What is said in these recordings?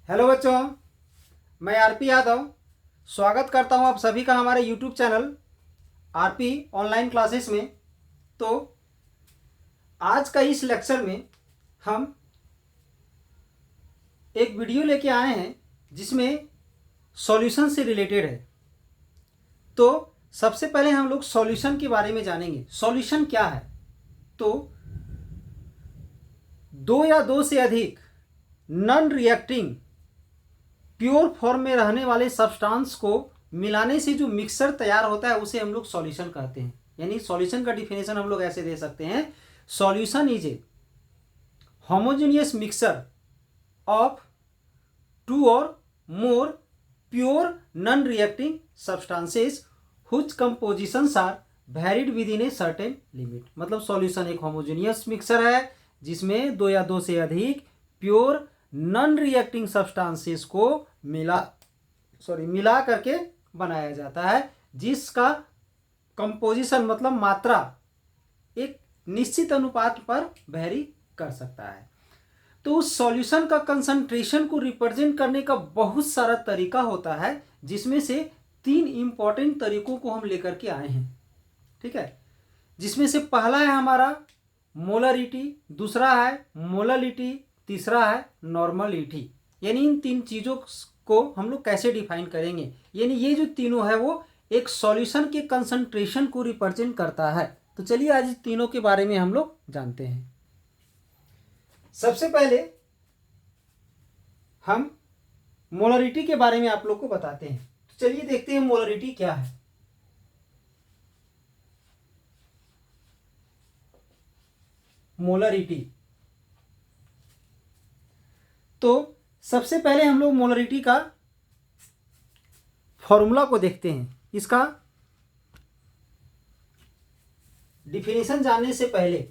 Hello बच्चों, मैं RP Yadav स्वागत करता हूं आप सभी का हमारे YouTube channel RP online classes में। तो आज का इस लेक्चर में हम एक वीडियो लेके आए हैं जिसमें सॉल्यूशन से रिलेटेड है। तो सबसे पहले हम लोग सॉल्यूशन के बारे में जानेंगे। सॉल्यूशन क्या है? तो दो या दो से अधिक नॉन रिएक्टिंग प्योर फॉर्म में रहने वाले सब्सटेंस को मिलाने से जो मिक्सचर तैयार होता है उसे हम लोग सॉल्यूशन कहते हैं। यानी सॉल्यूशन का डिफिनेशन हम लोग ऐसे दे सकते हैं, solution is a homogeneous mixture of two और more pure non reacting substances whose compositions are varied within a certain limit. मतलब सॉल्यूशन एक होमोजेनियस मिक्सचर है जिसमें दो या दो से अधिक प्योर नॉन रिएक्टिंग सब्सटेंसेस को मिला करके बनाया जाता है, जिसका कंपोजिशन मतलब मात्रा एक निश्चित अनुपात पर वेरी कर सकता है। तो उस सॉल्यूशन का कंसंट्रेशन को रिप्रेजेंट करने का बहुत सारा तरीका होता है, जिसमें से तीन इंपॉर्टेंट तरीकों को हम लेकर के आए हैं। ठीक है, जिसमें से पहला है हमारा मोलरिटी, दूसरा है मोललिटी, तीसरा है नॉर्मलिटी। यानी इन तीन चीज़ों को हम लोग कैसे डिफाइन करेंगे। यानी ये जो तीनों है वो एक सॉल्यूशन के कंसंट्रेशन को रिप्रेजेंट करता है। तो चलिए आज इस तीनों के बारे में हम लोग जानते हैं। सबसे पहले हम मोलरिटी के बारे में आप लोग को बताते हैं। तो चलिए देखते हैं मोलरिटी क्या है। मोलरिटी, तो सबसे पहले हम लोग मोलरिटी का फॉर्मूला को देखते हैं। इसका डिफिनेशन जानने से पहले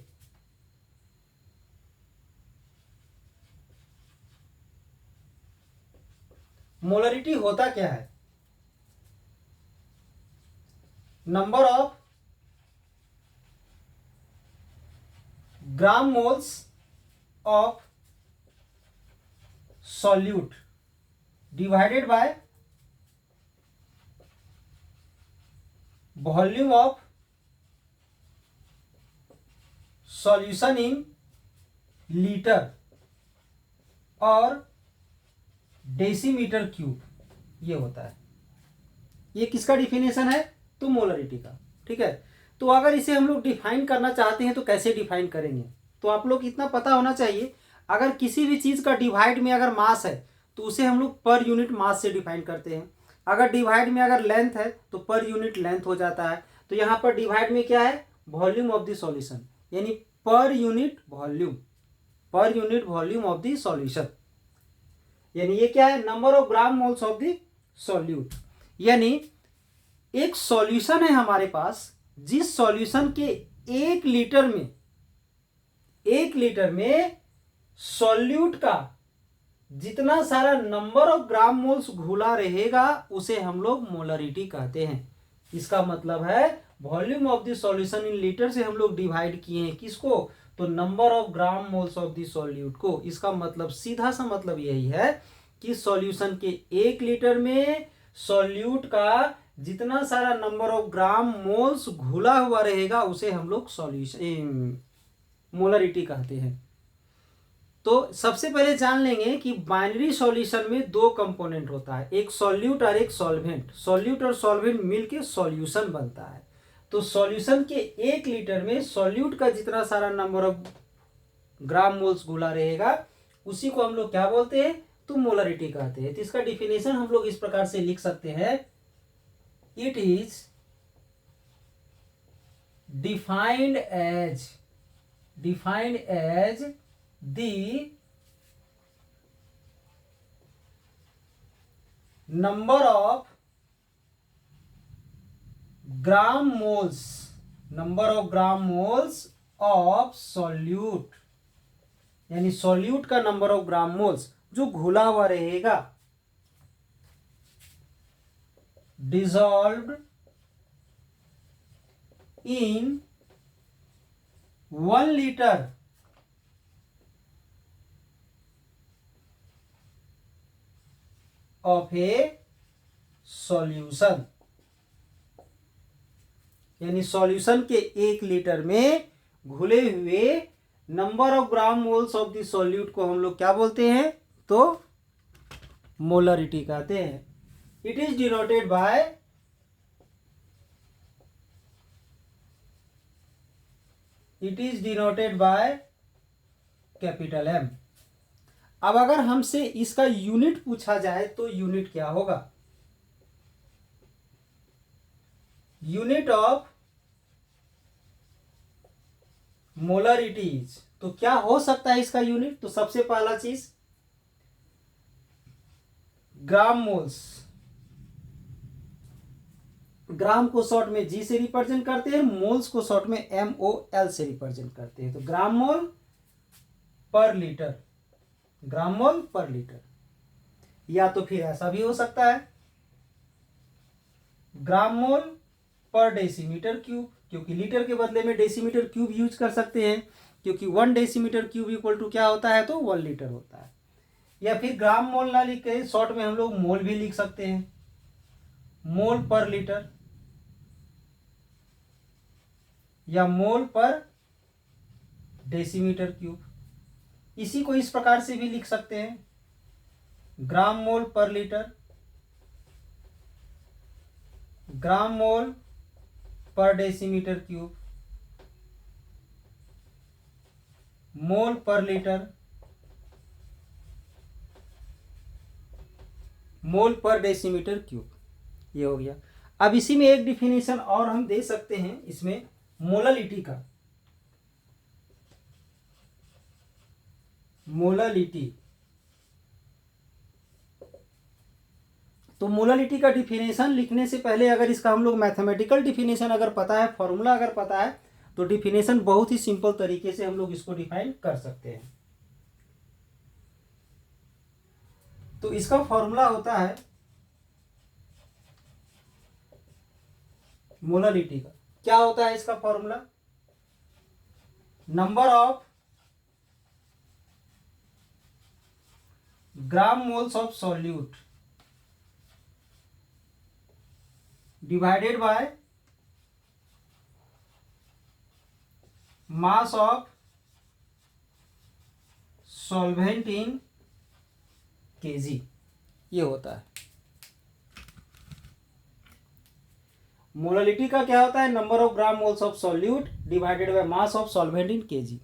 मोलरिटी होता क्या है? Number of gram moles of solute divided by volume of solution in liter और डेसीमीटर क्यूब, ये होता है। ये किसका डिफिनेशन है? तो मोलरिटी का। ठीक है, तो अगर इसे हम लोग डिफाइन करना चाहते हैं तो कैसे डिफाइन करेंगे? तो आप लोग इतना पता होना चाहिए, अगर किसी भी चीज़ का डिवाइड में अगर मास है तो उसे हम लोग पर यूनिट मास से डिफाइन करते हैं। अगर डिवाइड में अगर लेंथ है तो पर यूनिट लेंथ हो जाता है। तो यहाँ पर डिवाइड में क्या है? वॉल्यूम ऑफ द सॉल्यूशन, यानी per unit volume, per unit volume of the solution. यानी ये क्या है? Number of gram moles of the solute. यानी एक सॉल्यूशन है हमारे पास, जिस सॉल्यूशन के एक लीटर में सॉल्यूट का जितना सारा नंबर ऑफ ग्राम मोल्स घुला रहेगा उसे हम लोग मोलरिटी कहते हैं। इसका मतलब है volume of the solution in litre से हम लोग डिवाइड किए हैं किसको? तो number of gram moles of the solute को। इसका मतलब सीधा सा मतलब यही है कि सॉल्यूशन के एक लीटर में सॉल्यूट का जितना सारा नंबर ऑफ ग्राम मोल्स घुला हुआ रहेगा उसे हम लोग सॉल्यूशन मोलरिटी कहते हैं। तो सबसे पहले जान लेंगे कि बाइनरी सॉल्यूशन में दो कंपोनेंट होता है, एक सॉल्यूट और एक सॉल्वेंट। सॉल्यूट और सॉल्वेंट मिलके सॉल्यूशन बनता है। तो सॉल्यूशन के एक लीटर में सॉल्यूट का जितना सारा नंबर ऑफ ग्राम मोल्स घुला रहेगा उसी को हम लोग क्या बोलते हैं? तो मोलरिटी कहते हैं। तो इसका डिफिनेशन हम लोग इस प्रकार से लिख सकते हैं, it is defined as the number of gram moles of solute, यानी सॉल्यूट का नंबर ऑफ ग्राम मोल्स जो घुला हुआ रहेगा dissolved in 1 liter, of a solution, यानी सॉल्यूशन के 1 लीटर में घुले हुए number of gram moles of the solute को हम लोग क्या बोलते हैं, तो मोलरिटी कहते हैं। It is denoted by capital M. अब अगर हमसे इसका यूनिट पूछा जाए तो यूनिट क्या होगा, यूनिट ऑफ मोलरिटीज, तो क्या हो सकता है इसका यूनिट, तो सबसे पहला चीज ग्राम मोल्स, ग्राम को शॉर्ट में जी से रिप्रेजेंट करते हैं, मोल्स को शॉर्ट में MOL से रिप्रेजेंट करते हैं, तो ग्राम मोल पर लीटर, ग्राम मोल पर लीटर। या तो फिर ऐसा भी हो सकता है ग्राम मोल पर डेसीमीटर क्यूब, क्योंकि लीटर के बदले में डेसीमीटर क्यूब यूज कर सकते हैं, क्योंकि 1 डेसीमीटर क्यूब इक्वल टू क्या होता है, तो 1 लीटर होता है। या फिर ग्राम मोल ना लिख के शॉर्ट में हम लोग मोल भी लिख सकते हैं, मोल पर लीटर या मोल पर डेसीमीटर क्यूब। इसी को इस प्रकार से भी लिख सकते हैं, ग्राम मोल पर लीटर, ग्राम मोल पर डेसीमीटर क्यूब, मोल पर लीटर, मोल पर डेसीमीटर क्यूब, ये हो गया। अब इसी में एक डिफिनेशन और हम दे सकते हैं इसमें मोललिटी का, मोललिटी। तो मोललिटी का डिफिनेशन लिखने से पहले अगर इसका हम लोग मैथमेटिकल डिफिनेशन अगर पता है, फॉर्मूला अगर पता है, तो डिफिनेशन बहुत ही सिंपल तरीके से हम लोग इसको डिफाइन कर सकते हैं। तो इसका फॉर्मूला होता है मोललिटी का, क्या होता है इसका formula, number of gram moles of solute divided by mass of solvent in KG, ये होता है। मोललिटी का क्या होता है, number of gram moles of solute divided by mass of solvent in KG.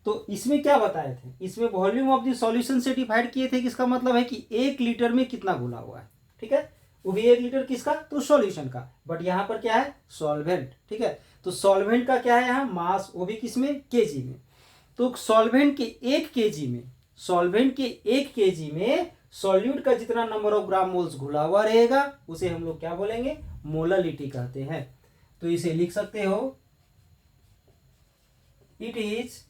तो इसमें क्या बताए थे, इसमें वॉल्यूम ऑफ द सॉल्यूशन से डिवाइड किए थे, किसका मतलब है कि 1 लीटर में कितना घुला हुआ है, ठीक है, वो भी 1 लीटर किसका, तो सॉल्यूशन का, बट यहाँ पर क्या है, सॉल्वेंट, ठीक है। तो सॉल्वेंट का क्या है यहाँ, मास, वो भी किसमें, केजी में। तो सॉल्वेंट के 1 केजी में, सॉल्वेंट के 1 केजी में सॉल्यूट का जितना नंबर ऑफ ग्राम मोल्स घुला हुआ रहेगा उसे हम लोग क्या बोलेंगे, मोललिटी कहते हैं। तो इसे लिख सकते हो, it is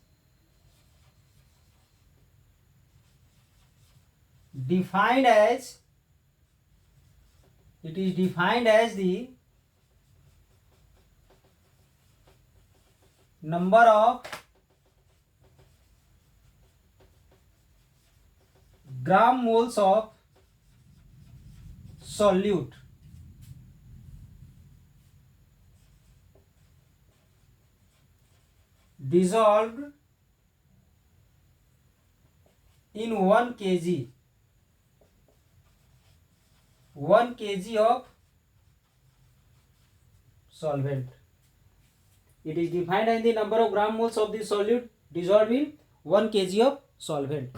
defined as the number of gram moles of solute dissolved in 1 kg of solvent. It is defined as the number of gram moles of the solute dissolved in 1 kg of solvent.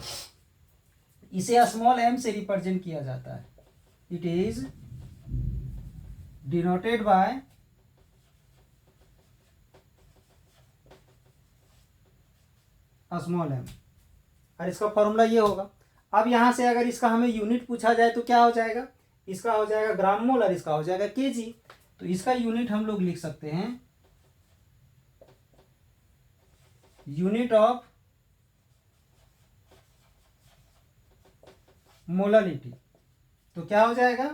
इसे small m से represent किया जाता है, it is denoted by small m, और इसका formula ये होगा। अब यहां से अगर इसका हमें यूनिट पूछा जाए तो क्या हो जाएगा, इसका हो जाएगा ग्राम मोल और इसका हो जाएगा केजी। तो इसका यूनिट हम लोग लिख सकते हैं, यूनिट ऑफ मोललिटी, तो क्या हो जाएगा,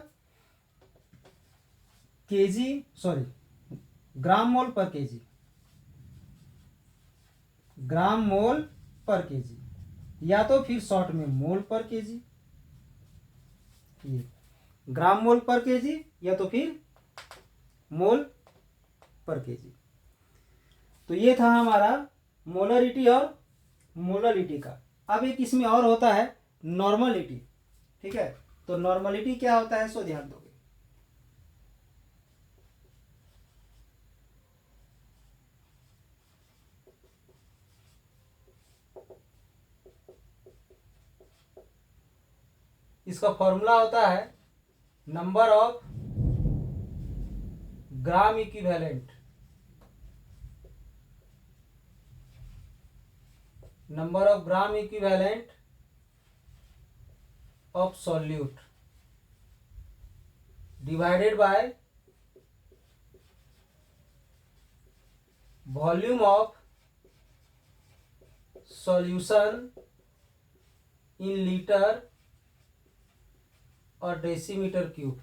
केजी, सॉरी, ग्राम मोल पर केजी, ग्राम मोल पर केजी, या तो फिर शॉर्ट में मोल पर केजी। ये ग्राम मोल पर केजी या तो फिर मोल पर केजी। तो ये था हमारा मोलरिटी और मोलरिटी का। अब एक इसमें और होता है नॉर्मलिटी, ठीक है। तो नॉर्मलिटी क्या होता है सो ध्यान दोगे। इसका फॉर्मूला होता है number of gram equivalent, number of gram equivalent of solute divided by volume of solution in litre और डेसीमीटर क्यूब।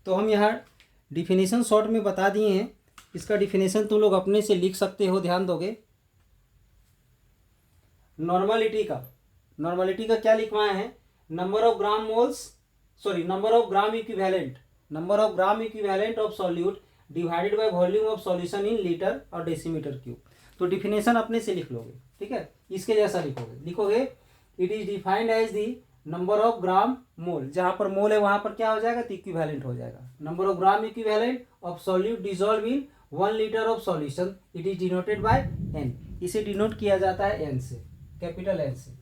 तो हम यहाँ डिफिनीशन शॉर्ट में बता दिए हैं, इसका डिफिनीशन तुम लोग अपने से लिख सकते हो, ध्यान दोगे। नॉर्मलिटी का क्या लिखवाए हैं, number of gram moles, sorry number of gram equivalent of solute divided by volume of solution in litre और डेसीमीटर क्यूब। तो डिफिनेशन अपने से लिख लोगे, ठीक है। इसके जैसा लिखोगे it is defined as the number of gram mole, जहां पर मोल है वहां पर क्या हो जाएगा, तो इक्विवेलेंट हो जाएगा। Number of gram equivalent of solute dissolve in 1 litre of solution, it is denoted by N. इसे डिनोट किया जाता है एन से, कैपिटल एन से।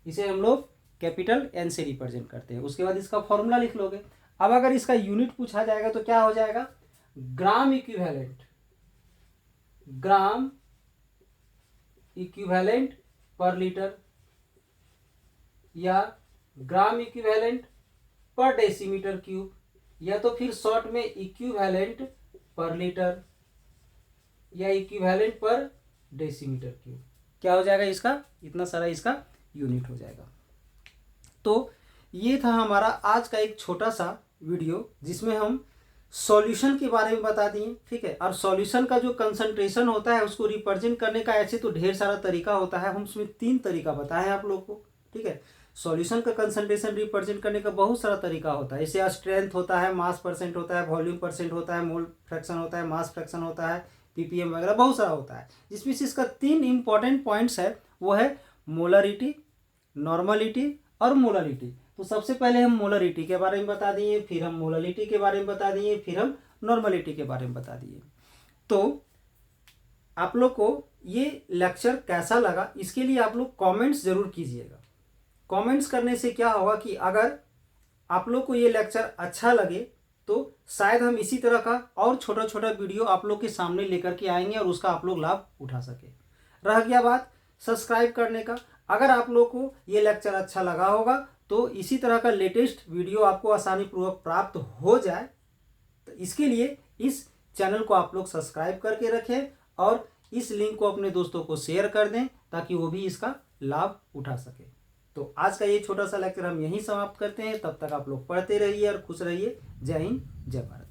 इसे हम लोग कैपिटल एन से रिप्रेजेंट करते हैं। उसके बाद इसका फॉर्मूला लिख लोगे। अब अगर इसका यूनिट पूछा जाएगा तो क्या हो जाएगा, ग्राम इक्विवेलेंट पर लीटर या ग्राम इक्विवेलेंट पर डेसीमीटर क्यूब, या तो फिर शॉर्ट में इक्विवेलेंट पर लीटर या इक्विवेलेंट पर डेसीमीटर क्यूब। क्या हो जाएगा इसका, इतना सारा इसका यूनिट हो जाएगा। तो ये था हमारा आज का एक छोटा सा वीडियो जिसमें हम सॉल्यूशन के बारे में बता दिए, ठीक है। और सॉल्यूशन का जो कंसंट्रेशन होता है उसको रिप्रेजेंट करने का ऐसे तो ढेर सारा तरीका होता है, हम उसमें 3 तरीका बताए हैं आप लोग को, ठीक है। सॉल्यूशन का कंसंट्रेशन रिप्रेजेंट करने का बहुत सारा तरीका होता है, जैसे स्ट्रेंथ होता है, मास परसेंट होता है, वॉल्यूम परसेंट होता है, मोल फ्रैक्शन होता है, मास फ्रैक्शन होता है, पीपीएम वगैरह बहुत सारा होता है। जिसमें से इसका 3 इंपॉर्टेंट पॉइंट्स है, वो है मोलरिटी, नॉर्मलिटी और मोलरिटी। तो सबसे पहले हम मोलरिटी के बारे में बता दिए, फिर हम मोलरिटी के बारे में बता दिए, फिर हम नॉर्मलिटी के बारे में बता दिए। तो आप लोग को ये लेक्चर कैसा लगा इसके लिए आप लोग कमेंट्स जरूर कीजिएगा। कमेंट्स करने से क्या होगा कि अगर आप लोग को ये लेक्चर अच्छा लगे तो शायद हम इसी तरह का और छोटा छोटा वीडियो आप लोग के सामने लेकर के आएंगे और उसका आप लोग लाभ उठा सके। रह गया बात सब्सक्राइब करने का, अगर आप लोग को ये लेक्चर अच्छा लगा होगा तो इसी तरह का लेटेस्ट वीडियो आपको आसानी पूर्वक प्राप्त हो जाए, तो इसके लिए इस चैनल को आप लोग सब्सक्राइब करके रखें और इस लिंक को अपने दोस्तों को शेयर कर दें ताकि वो भी इसका लाभ उठा सके। तो आज का ये छोटा सा लेक्चर हम यहीं समाप्त करते हैं। तब तक आप लोग पढ़ते रहिए और खुश रहिए। जय हिंद, जय भारत।